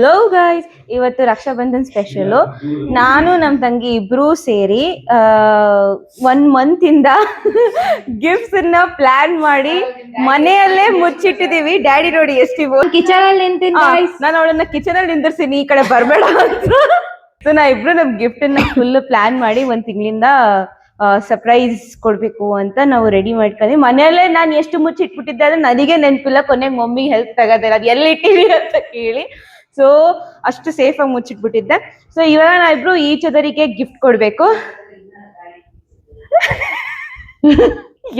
Hello guys, ಇವತ್ತು Raksha Bandhan special. ನಾನು ನಮ್ಮ ತಂಗಿ ಇಬ್ರು ಸೇರಿ 1 ಮಂತ್ ಇಂದ ಗಿಫ್ಟ್ಸ್ ಅನ್ನ ಪ್ಲಾನ್ ಮಾಡಿ ಮನೆಯಲ್ಲೇ ಮುಚ್ಚಿಟ್ಟಿದೀವಿ. ಡ್ಯಾಡಿ ನೋಡಿ ಎಷ್ಟು ಕಿಚನ್ ಅಲ್ಲಿ ನಿಂತೀನಿ. ನಾನು ಅವಳನ್ನ ಕಿಚನ್ ಅಲ್ಲಿ ನಿಂದಿರ್ತೀನಿ, ಈ ಕಡೆ ಬರ್ಬೇಡ ಅಂತ. ಸೊ ನಾ ಇಬ್ರು ನಮ್ ಗಿಫ್ಟ್ ಅನ್ನ ಫುಲ್ ಪ್ಲಾನ್ ಮಾಡಿ 1 ತಿಂಗಳಿಂದ ಸರ್ಪ್ರೈಸ್ ಕೊಡ್ಬೇಕು ಅಂತ ನಾವು ರೆಡಿ ಮಾಡ್ಕೊಂಡ್ವಿ. ಮನೆಯಲ್ಲೇ ನಾನು ಎಷ್ಟು ಮುಚ್ಚಿಟ್ಬಿಟ್ಟಿದ್ದೆ ಅಂದ್ರೆ ನನಗೆ ನೆನಪಿಲ್ಲ. ಕೊನೆಗೆ ಮಮ್ಮಿ ಹೆಲ್ಪ್ ತಗೋದಿಲ್ಲ, ಅದು ಎಲ್ಲಿ ಇಟ್ಟಿವಿ ಅಂತ ಕೇಳಿ. ಸೊ ಅಷ್ಟು ಸೇಫ್ ಆಗಿ ಮುಚ್ಚಿಟ್ಬಿಟ್ಟಿದ್ದೆ. ಸೊ ಇವಾಗ ನಾವಿಬ್ರು ಈಚ್ ಅದರಿಗೆ ಗಿಫ್ಟ್ ಕೊಡ್ಬೇಕು.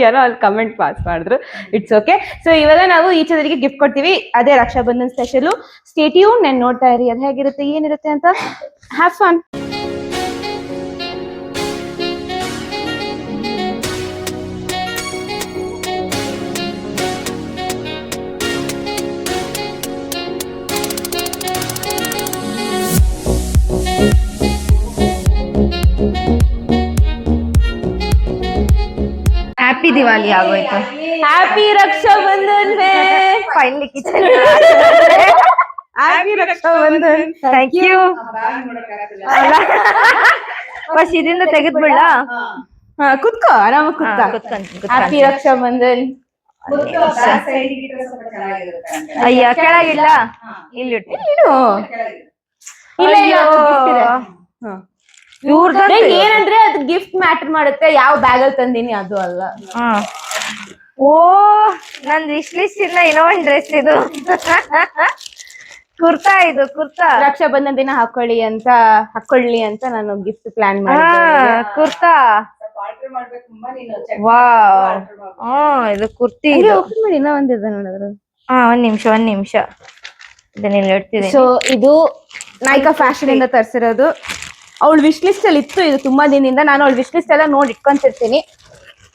ಏನೋ ಅಲ್ಲಿ ಕಮೆಂಟ್ ಪಾಸ್ ಮಾಡಿದ್ರು, ಇಟ್ಸ್ ಓಕೆ. ಸೊ ಇವಾಗ ನಾವು ಈಚ್ ಅದರಿಗೆ ಗಿಫ್ಟ್ ಕೊಡ್ತೀವಿ. ಅದೇ Raksha Bandhan special. Stay tune, ನಾನು ನೋಡ್ತಾ ಇರಿ ಅದು ಹೇಗಿರುತ್ತೆ ಏನಿರುತ್ತೆ ಅಂತ. Have fun. ಹ್ಯಾಪಿ ದಿವಾಲಿ ಆಗೋಯ್ತು. ಹ್ಯಾಪಿ ರಕ್ಷಾ ಬಂಧನ್ ಮೇ. Finally kitchen. Happy Raksha Bandhan. Thank you. First ಇದರಿಂದ ತೆಗೆದ್ಬಿಡ್ಲ? ಹಾ, ಕುತ್ಕೋ, ಆರಾಮಾಗಿ ಕುತ್ಕೋ. ಹ್ಯಾಪಿ ರಕ್ಷಾ ಬಂಧನ್. ಅಯ್ಯ, ಕೆಳಗಿಲ್ಲ, ಇಲ್ಲಿ ಇಡು. ಇಲ್ಲ ಇಲ್ಲ, ಏನಂದ್ರೆ ಅದು ಗಿಫ್ಟ್ ಮ್ಯಾಟರ್ ಮಾಡುತ್ತೆ. ಯಾವ ಬ್ಯಾಗ್ ಅಲ್ಲಿ ತಂದೀನಿ ಅದು ಅಲ್ಲ. ಓ, ನನ್ ವಿಶ್ ಲಿಸ್ಟ್ ಇಂದ ಏನೋ ಒಂದ್ ಡ್ರೆಸ್ ಇದು. ಕುರ್ತಾ, ಇದು ಕುರ್ತಾ ರಕ್ಷಾ ಬಂಧನ್ ದಿನ ಹಾಕೊಳ್ಳಿ ಅಂತ ನಾನು ಗಿಫ್ಟ್ ಪ್ಲಾನ್ ಮಾಡಿದ್ದೆ. ಕುರ್ತಾ ವಾವ್, ಇದು ಕುರ್ತಿ. ಓಪನ್ ಮಾಡಿ, ಇನ್ನೂ ಒಂದಿದೆ ನೋಡಿದ್ರು. ಒಂದ್ ನಿಮಿಷ ಇದನ್ನ ಇಡ್ತಿದ್ದೀನಿ. ಸೊ ಇದು ನಾಯ್ಕಾ ಫ್ಯಾಷನ್ ಇಂದ ತರಿಸಿರೋದು. ಅವಳ ವಿಶ್ ಲಿಸ್ಟ್ ಅಲ್ಲಿ ಇತ್ತು ಇದು ತುಂಬಾ ದಿನದಿಂದ. ನಾನು ಅವಳ ವಿಶ್ ಲಿಸ್ಟ್ ಎಲ್ಲ ನೋಡಿ ಇಟ್ಕೊಂತಿರ್ತೀನಿ.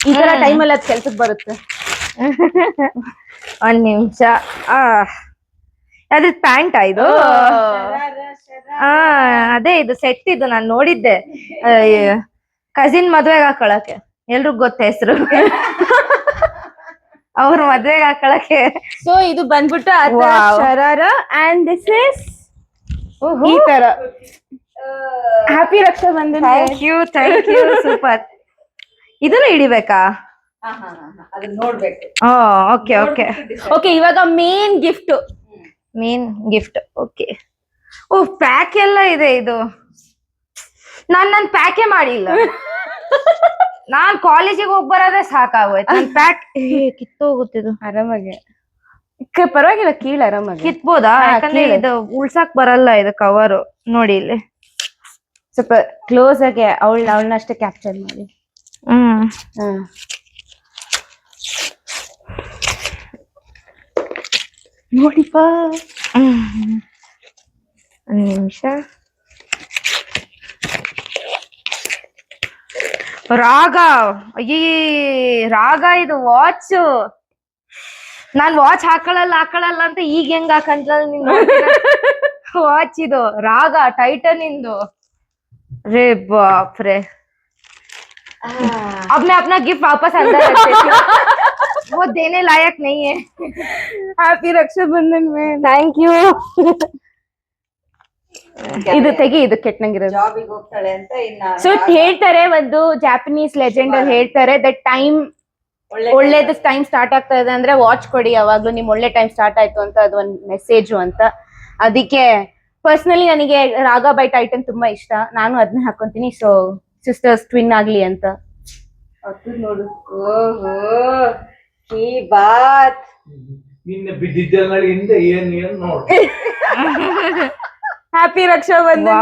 ಈ ತರ ಟೈಮಲ್ಲಿ ಅದು ಕೆಲ್ಸಕ್ಕೆ ಬರುತ್ತೆ. ಒಂದ್ ನಿಮಿಷ. ಅದ್ರ ಪ್ಯಾಂಟ್ ಇದು. ಅದೇ ಇದು ಸೆಟ್. ಇದು ನಾನು ನೋಡಿದ್ದೆ ಕಸಿನ್ ಮದ್ವೆಗೆ ಹಾಕೊಳಕ್ಕೆ. ಎಲ್ರಿಗೂ ಗೊತ್ತ ಹೆಸರು. ಅವ್ರ ಮದ್ವೆಗೆ ಹಾಕೊಳಕ್ಕೆ. ಸೊ ಇದು ಬಂದ್ಬಿಟ್ಟು ಶರಾರ ಅಂಡ್ ದಿಸ್ ಇಸ್ ಈ ತರ. Happy Raksha Bandhan. Thank you super. ಇದನ್ನು ಹಿಡಿಬೇಕಾ? Okay okay okay. ಇವಾಗ main gift. Okay. Oh, pack ಎಲ್ಲ ಇದೆ. ಇದು ನನ್ ಪ್ಯಾಕೇ ಮಾಡಿಲ್ಲ. ನಾನ್ ಕಾಲೇಜಿಗೆ ಹೋಗಿ ಬರೋದೇ ಸಾಕಾಗೋಯ್ತು. ನನ್ ಪ್ಯಾಕ್ ಕಿತ್ತೋಗುತ್ತಿದ್ದು. ಆರಾಮಾಗಿ ಪರವಾಗಿಲ್ಲ, ಕೀಳ ಆರಾಮಾಗಿ ಕಿತ್ಬೋದಾ? ಯಾಕಂದ್ರೆ ಇದು ಉಳ್ಸಾಕ್ ಬರಲ್ಲ ಇದು ಕವರ್. ನೋಡಿ ಇಲ್ಲಿ ಸ್ವಲ್ಪ ಕ್ಲೋಸ್ ಆಗಿ ಅವಳನ್ನ ಅಷ್ಟೇ ಕ್ಯಾಪ್ಚರ್ ಮಾಡಿ. ನೋಡಿಪ್ಪ. ಒಂದ್ ನಿಮಿಷ. ರಾಗ. ರಾಗ ಇದು ವಾಚ್. ನಾನ್ ವಾಚ್ ಹಾಕೊಳ್ಳಲ್ಲ ಅಂತ ಈಗ ಹೆಂಗ್ ಹಾಕಂತ ವಾಚ್ ಇದು ರಾಗ ಟೈಟನ್ ಇಂದು. रे बाप रे, अब मैं अपना गिफ्ट वापस अंदर रख देती हूँ. वो देने लायक नहीं है. हैप्पी रक्षा बंधन में. Thank you. ಇದು ತೆಗಿ, ಇದು ಕೆಟ್ಟಂಗಿರೋದು. ಜಾಬಿಗೆ ಹೋಗ್ತಾಳೆ ಅಂತ ಇನ್ನ. ಸೊ ಹೇಳ್ತಾರೆ, ಒಂದು ಜಾಪನೀಸ್ ಲೆಜೆಂಡ್ ಅಲ್ಲಿ ಹೇಳ್ತಾರೆ ದಟ್ ಟೈಮ್ ಒಳ್ಳೇದು ಟೈಮ್ ಸ್ಟಾರ್ಟ್ ಆಗ್ತಾ ಇದೆ ಅಂದ್ರೆ ವಾಚ್ ಕೊಡಿ, ಯಾವಾಗ್ಲೂ ನಿಮ್ ಒಳ್ಳೆ ಟೈಮ್ ಸ್ಟಾರ್ಟ್ ಆಯ್ತು ಅಂತ ಅದು ಒಂದು ಮೆಸೇಜು ಅಂತ. ಅದಕ್ಕೆ ಪರ್ಸನಲಿ ನನಗೆ ರಾಗ ಬೈ ಟೈಟನ್ ತುಂಬಾ ಇಷ್ಟ. ನಾನು ಅದನ್ನ ಹಾಕೊಂತೀನಿ. ಸೊ ಸಿಸ್ಟರ್ಸ್ ಟ್ವಿನ್ ಆಗ್ಲಿ ಅಂತ. ಅದು ನೋಡು. ಓಹೋ, ಈ ಬಾತ್ ನಿನ್ನೆ ಬಿದ್ದಿದ್ದಂಗಳಿಂದ ಏನ್ ನೋಡು. ಹ್ಯಾಪಿ ರಕ್ಷಾ ಬಂಧನ್.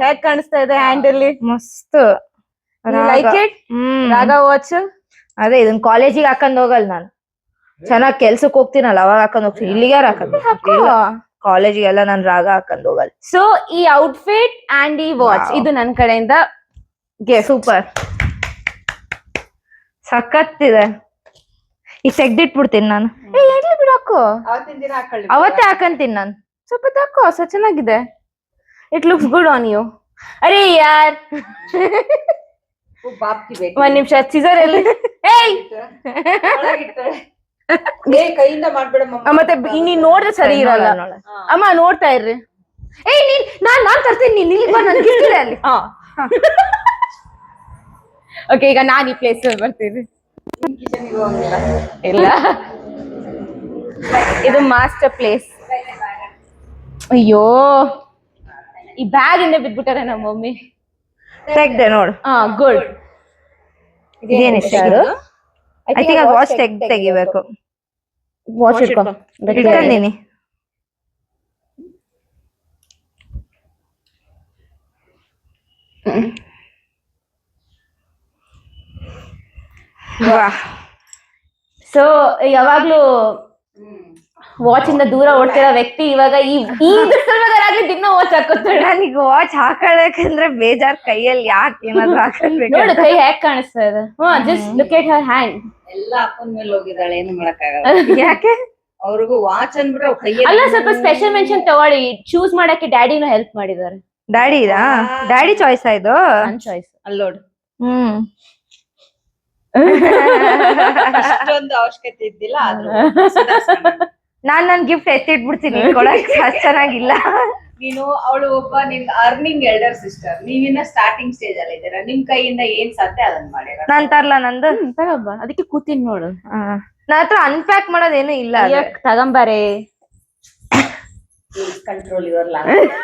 ಹೇಗ್ ಕಾಣಿಸ್ತಾ ಇದೆ ಹ್ಯಾಂಡ್ ಅಲ್ಲಿ? ಮಸ್ತ್. Like it? ರಾಗ ವಾಚ್. ಅದೇ ಇದನ್ ಕಾಲೇಜಿಗೆ ಹಾಕೊಂಡ್ ಹೋಗಲ್ಲ ನಾನು. ಚೆನ್ನಾಗ್ ಕೆಲ್ಸಕ್ ಹೋಗ್ತೀನಲ್ಲ ಅವಾಗ ಹಾಕೊಂಡ್ ಹೋಗ್ತೀನಿ. ಇಲ್ಲಿಗೆ ಹಾಕೊಂಡ್ ಕಾಲೇಜಿಗೆಲ್ಲ ನಾನು ರಾಗ ಹಾಕೊಂಡ್ ಹೋಗಲ್ಲ. ಸೊ ಈ ಔಟ್ಫಿಟ್ ಅಂಡ್ ಈ ವಾಚ್ ಇದು ನನ್ ಕಡೆಯಿಂದ ಸೂಪರ್. ಸಖತ್ತಿದೆ. ಈಗ ತೆಗ್ದಿಟ್ಬಿಡ್ತೀನಿ ನಾನು. ಬಿಡಾಕು, ಅವತ್ತಿನ ದಿನ ಹಾಕೊಳ್ಳಿ. ಅವತ್ತೇ ಹಾಕಂತೀನಿ ನಾನು. ಸ್ವಲ್ಪ ತಾಕೋ, ಸೊ ಚೆನ್ನಾಗಿದೆ. It looks good on you. ಅರೆ ಯಾರ್, ಬಾಪ್ತಿ ಬೇಕು. ಒಂದ್ ನಿಮಿಷ. ಸಿಸರ್ ಎಲ್ಲಿ? ಕೈಯಿಂದ ಮಾಡ್ಬೇಡಮ್ಮ. ಮತ್ತೆ ನೀನ್ ನೋಡಿದ್ರೆ ಸರಿ ಇರಲ್ಲ. ಅಮ್ಮ ನೋಡ್ತಾ ಇರ್ರಿ. ಏಯ್ ನಾನ್ ತರ್ತೀನಿ, ನೀನ್ ಇಲ್ಲಿ ಬಾ, ನನ್ ಗಿಫ್ಟ್ ಇದೆ ಅಲ್ಲಿ. ಓಕೆ, ಈಗ ನಾನ್ ಈ ಪ್ಲೇಸ್ ಬರ್ತೀನಿ. ಕಿಚನ್ಗೆ ಹೋಗಂಗಿಲ್ಲ. ಇಲ್ಲ, ಇದು ಮಾಸ್ಟರ್ ಪ್ಲೇಸ್. ಅಯ್ಯೋ, ಈ ಬ್ಯಾಗ್ ಇಂದ ಬಿದ್ಬಿಟ್ಟಾರೆ ನಮ್ಮ ಮಮ್ಮಿ. ತೆಗ್ದೆ ನೋಡು. ಗುಡ್. ಇದೇನ್ ಇಷ್ಟ ಅದು? ಐ ಥಿಂಕ್ ಅದು ವಾಚ್ ತೆಗಿಬೇಕು. ವಾಚ್ ಇಟ್ಕೊಂಡಿನಿ. ಸೊ ಯಾವಾಗ್ಲೂ ವಾಚ್ ಇಂದ ದೂರ ಓಡ್ತಿರೋ ವ್ಯಕ್ತಿ ಇವಾಗ ಈ ಸಲುವಾಗಲಾಗ್ಲಿ ದಿನ ವಾಚ್ ಹಾಕೋತಾಳೆ. ನನಗೆ ವಾಚ್ ಹಾಕೊಳ್ಳಬೇಕಂದ್ರೆ ಬೇಜಾರ್, ಕೈಯಲ್ಲಿ ಯಾಕೆ ಏನಾದ್ರು ಹಾಕೊಳ್ಬೇಕು. ನೋಡು ಕೈ ಹ್ಯಾಕ್ ಕಾಣಿಸ್ತಾ ಇದೆ. Just look at her hand. ಎಲ್ಲ ಅಪ್ಪನ ಮೇಲೆ ಹೋಗಿದ್ದಾಳೆ, ಏನು ಮಾಡಕ್ಕಾಗಲ್ಲ. ಯಾಕೆ? ಅವ್ರಿಗೂ ವಾಚ್ ಅಂದ್ಬಿಟ್ರೆ ಅವ್ರ ಕೈಯಲ್ಲಿ. ಅಲ್ಲ, ಸ್ವಲ್ಪ ಸ್ಪೆಷಲ್ ಮೆನ್ಷನ್ ತಗೊಳ್ಳಿ. ಚೂಸ್ ಮಾಡಕ್ಕೆ ಡ್ಯಾಡಿನೂ ಹೆಲ್ಪ್ ಮಾಡಿದ್ದಾರೆ. ಡ್ಯಾಡಿ ಚಾಯ್ಸ್ ಇದು. ನನ್ ಚಾಯ್ಸ್. ಅಲ್ಲೋಡು, ಹ್ಮ್. ಅಷ್ಟೊಂದು ಅವಶ್ಯಕತೆ ಇದ್ದಿಲ್ಲ, ಆದ್ರೂ ನನ್ ಗಿಫ್ಟ್ ಎತ್ತಿಟ್ಬಿಡ್ತೀನಿ, ಕೊಡಕ್ ಅಷ್ಟ್ ಚೆನ್ನಾಗಿಲ್ಲ. ನೀನು ಅವಳು ಒಬ್ಬ ನಿನ್ ಅರ್ನಿಂಗ್ ಎಲ್ಡರ್ ಸಿಸ್ಟರ್, ನೀವಿನ್ನ ಸ್ಟಾರ್ಟಿಂಗ್ ಸ್ಟೇಜ್ ಅಲ್ಲಿ ಇದ್ದೀರಾ. ನಿಮ್ ಕೈಯಿಂದ ಏನ್ ಸಾಧ್ಯ ಅದನ್ನ ಮಾಡಿರ. ನಾನ್ ತರ್ಲ ನಂದು ತಗೋಬ, ಅದಕ್ಕೆ ಕೂತೀನಿ ನೋಡು. ನನ್ನ ಹತ್ರ ಅನ್ಪ್ಯಾಕ್ ಮಾಡೋದೇನು ಇಲ್ಲ. ತಗೊಂಬಾರೆ. Control your language.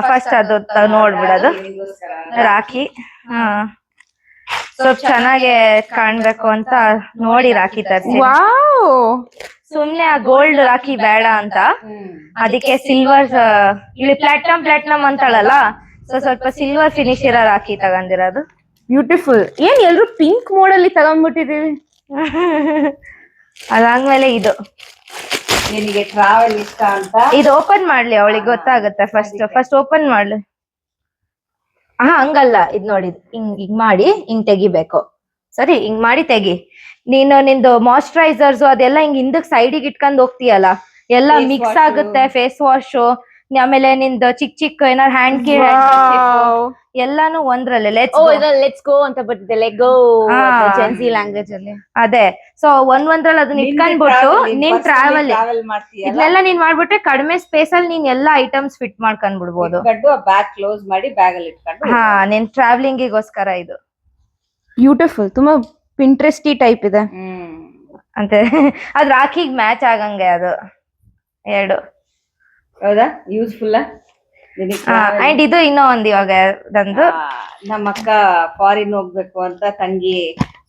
ಫಸ್ಟ್ ಅದು ನೋಡ್ಬಿಡೋದು. ರಾಖಿ ಸ್ವಲ್ಪ ಚೆನ್ನಾಗೆ ಕಾಣ್ಬೇಕು ಅಂತ ನೋಡಿ ರಾಖಿ ತರ್ಸಿ. ಸುಮ್ನೆ ಆ ಗೋಲ್ಡ್ ರಾಖಿ ಬೇಡ ಅಂತ ಅದಕ್ಕೆ ಸಿಲ್ವರ್, ಇಲ್ಲಿ ಪ್ಲಾಟ್ನಮ್ ಅಂತಾಳಲ್ಲ, ಸೊ ಸ್ವಲ್ಪ ಸಿಲ್ವರ್ ಫಿನಿಶ್ ಇರೋ ರಾಖಿ ತಗೊಂಡಿರೋದು. ಬ್ಯೂಟಿಫುಲ್. ಏನ್ ಎಲ್ರು ಪಿಂಕ್ ಮೋಡ್ ಅಲ್ಲಿ ತಗೊಂಡ್ಬಿಟ್ಟಿದೀವಿ. ಅದಾದ್ಮೇಲೆ ಇದು ನಿನಗೆ ಟ್ರಾವೆಲ್ ಇಷ್ಟ ಅಂತ ಇದು ಓಪನ್ ಮಾಡ್ಲಿ, ಅವಳಿಗೆ ಗೊತ್ತಾಗುತ್ತೆ. ಫಸ್ಟ್ ಓಪನ್ ಮಾಡ್ಲಿ. ಹಂಗಲ್ಲ, ಇದ್ ನೋಡಿ, ಹಿಂಗ್ ಮಾಡಿ ಹಿಂಗ್ ತೆಗಿಬೇಕು. ಸರಿ, ಹಿಂಗ್ ಮಾಡಿ ತೆಗಿ. ನೀನು ನಿಂದು ಮಾಯಿಶ್ಚರೈಸರ್ಸ್ ಅದೆಲ್ಲ ಹಿಂಗ್ ಹಿಂದಕ್ ಸೈಡಿಗೆ ಇಟ್ಕೊಂಡ್ ಹೋಗ್ತೀಯಲ್ಲ, ಎಲ್ಲ ಮಿಕ್ಸ್ ಆಗುತ್ತೆ. ಫೇಸ್ ವಾಶ್, ಆಮೇಲೆ ನಿಂದು ಚಿಕ್ಕ ಏನಾರು ಹ್ಯಾಂಡ್ ಕೇರ್ ಎಲ್ಲಾನು ಒಂದ್ರಲ್ಲೇ ಲೆಟ್ಸ್ ಗೋ ಅಂತ ಬರ್ತಿದೆ. ಲೆಗೋ ಜೆನ್ಸಿ ಲ್ಯಾಂಗ್ವೇಜ್ ಅಲ್ಲಿ. ಅದೇ, ಸೊ ಒಂದ್ರಲ್ಲಿ ಅದನ್ನ ಇಟ್ಕೊಂಡ್ಬಿಟ್ಟು ನೀನ್ ಟ್ರಾವೆಲ್ ಮಾಡ್ತೀಯ, ಇದನ್ನೆಲ್ಲ ನೀನ್ ಮಾಡ್ಬಿಟ್ರೆ ಕಡಿಮೆ ಸ್ಪೇಸ್ ಅಲ್ಲಿ ನೀನ್ ಎಲ್ಲಾ ಐಟಮ್ಸ್ ಫಿಟ್ ಮಾಡ್ಕೊಂಡ್ ಬಿಡ್ಬೋದು. ಬ್ಯಾಗ್ ಕ್ಲೋಸ್ ಮಾಡಿ ಬ್ಯಾಗ್ ಅಲ್ಲಿ ಇಟ್ಕೊಂಡು. ನೀನ್ ಟ್ರಾವೆಲಿಂಗಿಗೋಸ್ಕರ ಇದು ಬ್ಯೂಟಿಫುಲ್. ತುಂಬಾ ಪಿಂಟ್ರೆಸ್ಟಿ ಟೈಪ್ ಇದೆ ಅಂತ. ಅದ್ ರಾಖಿಗ್ ಮ್ಯಾಚ್ ಆಗಂಗೆ ಅದು ಎರಡು. ಹೌದಾ, ಯೂಸ್ಫುಲ್. ಅಂಡ್ ಇದು ಇನ್ನೂ ಒಂದ್ ಇವಾಗ ನಂದು. ನಮ್ಮ ಅಕ್ಕ ಫಾರಿನ್ ಹೋಗ್ಬೇಕು ಅಂತ ತಂಗಿ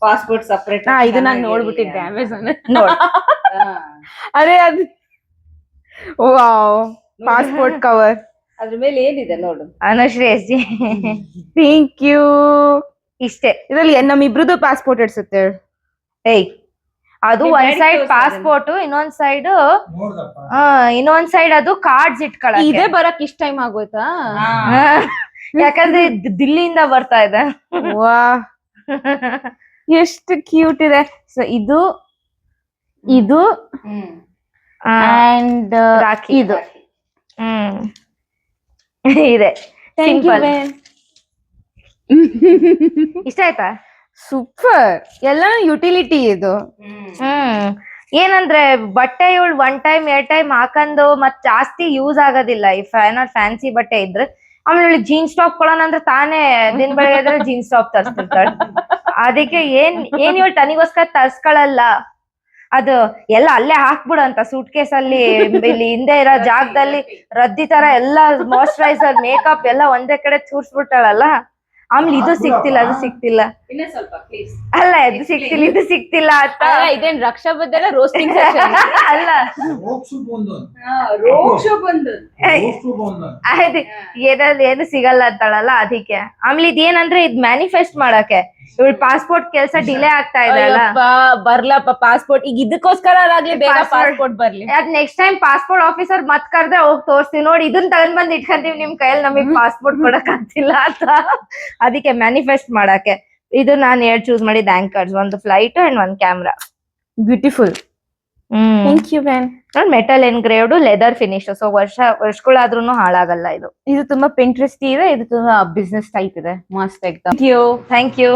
ಪಾಸ್ಪೋರ್ಟ್ ಸಪರೇಟ್. ಇದು ನಾನು ನೋಡ್ಬಿಟ್ಟಿದ್ದೆ ಅಮೆಝಾನ್. ನೋಡ್, ಅರೆ ಅದು ಪಾಸ್ಪೋರ್ಟ್ ಕವರ್, ಅದ್ರ ಮೇಲೆ ಏನಿದೆ ನೋಡು. Anushree S G. Thank you. ಇಷ್ಟೇ. ಇದ್ರಲ್ಲಿ ನಮ್ಮಿಬ್ರದ್ದು ಪಾಸ್ಪೋರ್ಟ್ ಇಡ್ಸುತ್ತೆ. ಏಯ್, ಅದು ಒಂದ್ ಸೈಡ್ ಪಾಸ್ಪೋರ್ಟ್, ಇನ್ನೊಂದ್ ಸೈಡ್ ಅದು ಕಾರ್ಡ್ಸ್ ಇಟ್ಕೊಳ್ಳ. ಇದೇ ಬರಕ್ ಇಷ್ಟ ಟೈಮ್ ಆಗೋಯ್ತಾ? ಯಾಕಂದ್ರೆ ದಿಲ್ಲಿಯಿಂದ ಬರ್ತಾ ಇದೆ. ವಾ, ಎಷ್ಟು ಕ್ಯೂಟ್ ಇದೆ. ಸೊ ಇದು ಅಂಡ್ ರಾಖಿ ಇದು ಇದೆ. Thank you. ಇಷ್ಟ ಆಯ್ತಾ? ಸೂಪರ್. ಎಲ್ಲ ಯುಟಿಲಿಟಿ ಇದು. ಏನಂದ್ರೆ ಬಟ್ಟೆ ಇವಳು 1 ಟೈಮ್ 2 ಟೈಮ್ ಹಾಕೊಂಡು ಮತ್ ಜಾಸ್ತಿ ಯೂಸ್ ಆಗೋದಿಲ್ಲ. ಇಫ್ ಏನಾದ್ರು ಫ್ಯಾನ್ಸಿ ಬಟ್ಟೆ ಇದ್ರೆ. ಆಮೇಲೆ ಜೀನ್ಸ್ ಟಾಪ್ ಕೊಡೋಣ ಅಂದ್ರೆ ತಾನೇ ದಿನ ಬೆಳಗ್ಗೆ ಜೀನ್ಸ್ ಟಾಪ್ ತರಿಸ್ತಿರ್ತಾಳೆ. ಅದಕ್ಕೆ ಏನ್ ಇವಳು ತನಿಗೋಸ್ಕರ ತರ್ಸ್ಕೊಳಲ್ಲ, ಅದು ಎಲ್ಲ ಅಲ್ಲೇ ಹಾಕ್ಬಿಡು ಅಂತ ಸೂಟ್ ಕೇಸ್ ಅಲ್ಲಿ. ಇಲ್ಲಿ ಹಿಂದೆ ಇರೋ ಜಾಗದಲ್ಲಿ ರದ್ದಿ ತರ ಎಲ್ಲಾ ಮಾಯಿಶ್ಚರೈಸರ್, ಮೇಕಪ್ ಎಲ್ಲ ಒಂದೇ ಕಡೆ ಚೂರ್ಸ್ಬಿಟ್ಟಾಳಲ್ಲ. ಆಮೇಲೆ ಇದು ಸಿಕ್ತಿಲ್ಲ, ಅದು ಸಿಕ್ತಿಲ್ಲ, ಅಲ್ಲ ಅದು ಸಿಕ್ತಿಲ್ಲ, ಇದು ಸಿಕ್ತಿಲ್ಲ ಅಂತ. ಇದೇನ್ ರಕ್ಷಾ ಬಂಧನ ರೋಸ್ಟಿಂಗ್ ಅಲ್ಲ, ಏನು ಸಿಗಲ್ಲ ಅಂತಾಳಲ್ಲ ಅದಕ್ಕೆ. ಆಮೇಲೆ ಇದೇನಂದ್ರೆ ಇದ್ ಮ್ಯಾನಿಫೆಸ್ಟ್ ಮಾಡಕ್ಕೆ ಇವಳು ಪಾಸ್ಪೋರ್ಟ್ ಕೆಲ್ಸ ಡಿಲೇ ಆಗ್ತಾ ಇದೆ ಅಲ್ಲ. ಬರ್ಲಪ್ಪ ಪಾಸ್ಪೋರ್ಟ್, ಈಗ ಇದಕ್ಕೋಸ್ಕರ ಪಾಸ್ಪೋರ್ಟ್ ಬರ್ಲಿ. ಅದ್ ನೆಕ್ಸ್ಟ್ ಟೈಮ್ ಪಾಸ್ಪೋರ್ಟ್ ಆಫೀಸರ್ ಮತ್ ಕರ್ದ್ರೆ ಹೋಗಿ ತೋರಿಸ್ತೀವಿ, ನೋಡಿ ಇದನ್ನ ತಗೊಂಡ್ ಬಂದ್ ಇಟ್ಕೊಂತೀವಿ ನಿಮ್ ಕೈಯಲ್ಲಿ, ನಮಗ್ ಪಾಸ್ಪೋರ್ಟ್ ಕೊಡಕ್ ಆಗ್ತಿಲ್ಲ ಅಂತ. ಅದಕ್ಕೆ ಮ್ಯಾನಿಫೆಸ್ಟ್ ಮಾಡಕ್ಕೆ ಇದು ನಾನು 2 ಚೂಸ್ ಮಾಡಿದ ಆಂಕರ್ಸ್, ಒಂದು ಫ್ಲೈಟ್ ಅಂಡ್ ಒಂದು camera. Beautiful. Thank you man. Metal engraved leather finish, so ವರ್ಷಗಳಾದ್ರೂ ಹಾಳಾಗಲ್ಲ ಇದು. ಇದು ತುಂಬಾ ಪಿಂಟ್ರೆಸ್ಟ್ ಇದೆ, ಇದು ತುಂಬಾ ಬಿಸ್ನೆಸ್ ಟೈಪ್ ಇದೆ, ಮಸ್ತ್ ಎಕ್ದಮ್. Thank you. Thank you.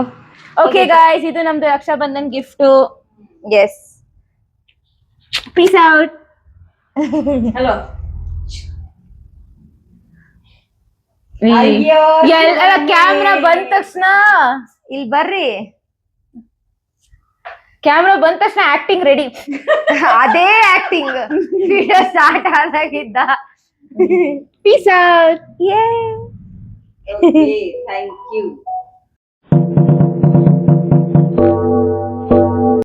Okay guys, ಇದು ನಮ್ದು Raksha Bandhan gift. Yes, peace out. Hello ಎಲ್ಲ ಕ್ಯಾಮ್ರಾ ಬಂದ ತಕ್ಷಣ ಇಲ್ಲಿ ಬರ್ರಿ. ಕ್ಯಾಮ್ರಾ ಬಂದ ತಕ್ಷಣ ಆಕ್ಟಿಂಗ್ ರೆಡಿ. ಅದೇ ಆಕ್ಟಿಂಗ್ ವಿಡಿಯೋ ಸ್ಟಾರ್ಟ್ ಆದಾಗಿದ್ದ. Peace out. Thank you.